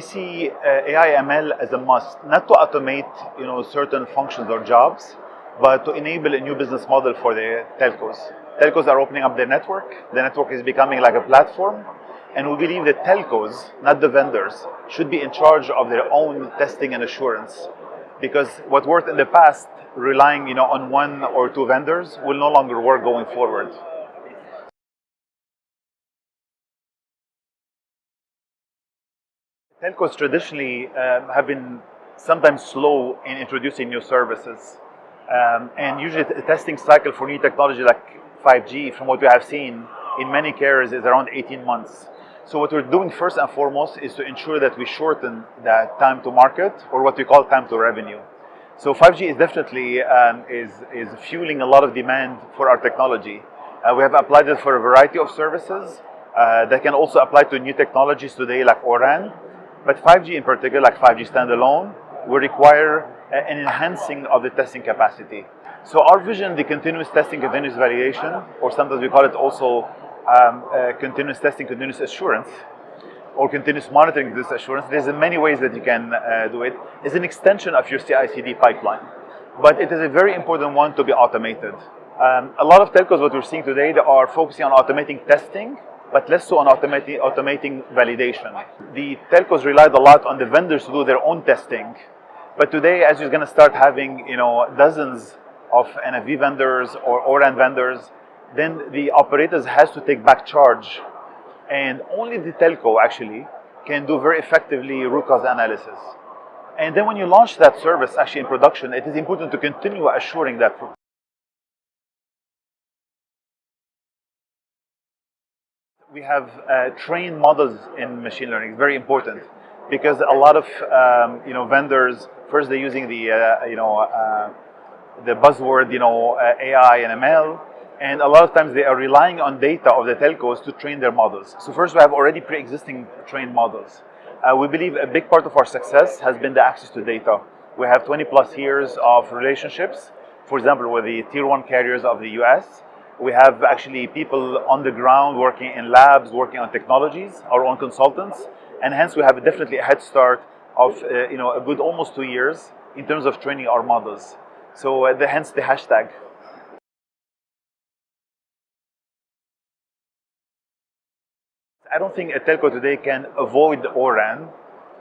we see AI ML as a must, not to automate certain functions or jobs, but to enable a new business model for the telcos. Telcos are opening up their network. The network is becoming like a platform, and we believe that telcos, not the vendors, should be in charge of their own testing and assurance, because what worked in the past, relying on one or two vendors, will no longer work going forward. Telcos traditionally have been sometimes slow in introducing new services. And usually the testing cycle for new technology like 5G, from what we have seen in many carriers, is around 18 months. So what we're doing first and foremost is to ensure that we shorten that time to market, or what we call time to revenue. So 5G is definitely is fueling a lot of demand for our technology. We have applied it for a variety of services that can also apply to new technologies today like O-RAN. But 5G in particular, like 5G standalone, will require an enhancing of the testing capacity. So our vision, the continuous testing, continuous validation, or sometimes we call it also continuous testing, continuous assurance, or continuous monitoring, continuous assurance. There's many ways that you can do it. It's an extension of your CI/CD pipeline, but it is a very important one to be automated. A lot of telcos, what we're seeing today, they are focusing on automating testing, but less so on automating validation. The telcos relied a lot on the vendors to do their own testing, but today, as you're going to start having dozens of NFV vendors or O-RAN vendors, then the operators has to take back charge, and only the telco actually can do very effectively root cause analysis. And then when you launch that service actually in production, it is important to continue assuring that. We have trained models in machine learning. It's very important because a lot of vendors, first they're using the buzzword AI and ML, and a lot of times they are relying on data of the telcos to train their models. So first we have already pre-existing trained models. We believe a big part of our success has been the access to data. We have 20 plus years of relationships, for example, with the tier 1 carriers of the US. We have actually people on the ground working in labs, working on technologies, our own consultants, and hence we have definitely a head start of a good almost 2 years in terms of training our models. So hence the hashtag. I don't think a telco today can avoid O-RAN,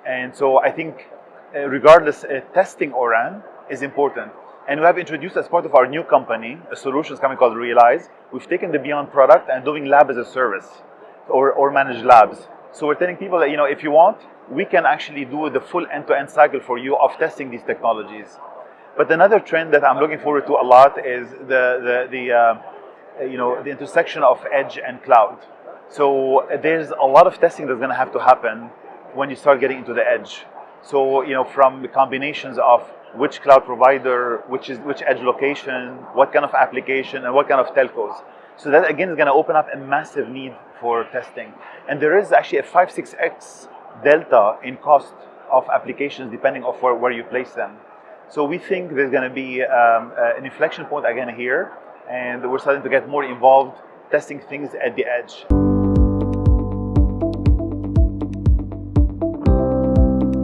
and so I think regardless, testing O-RAN is important. And we have introduced, as part of our new company, a solutions company called Realize. We've taken the B-Yond product and doing lab as a service, or managed labs. So we're telling people that if you want, we can actually do the full end-to-end cycle for you of testing these technologies. But another trend that I'm looking forward to a lot is the intersection of edge and cloud. So there's a lot of testing that's going to have to happen when you start getting into the edge. So from the combinations of which cloud provider, which edge location, what kind of application, and what kind of telcos. So that again is going to open up a massive need for testing. And there is actually a 5-6x delta in cost of applications depending on where you place them. So we think there's going to be an inflection point again here, and we're starting to get more involved testing things at the edge.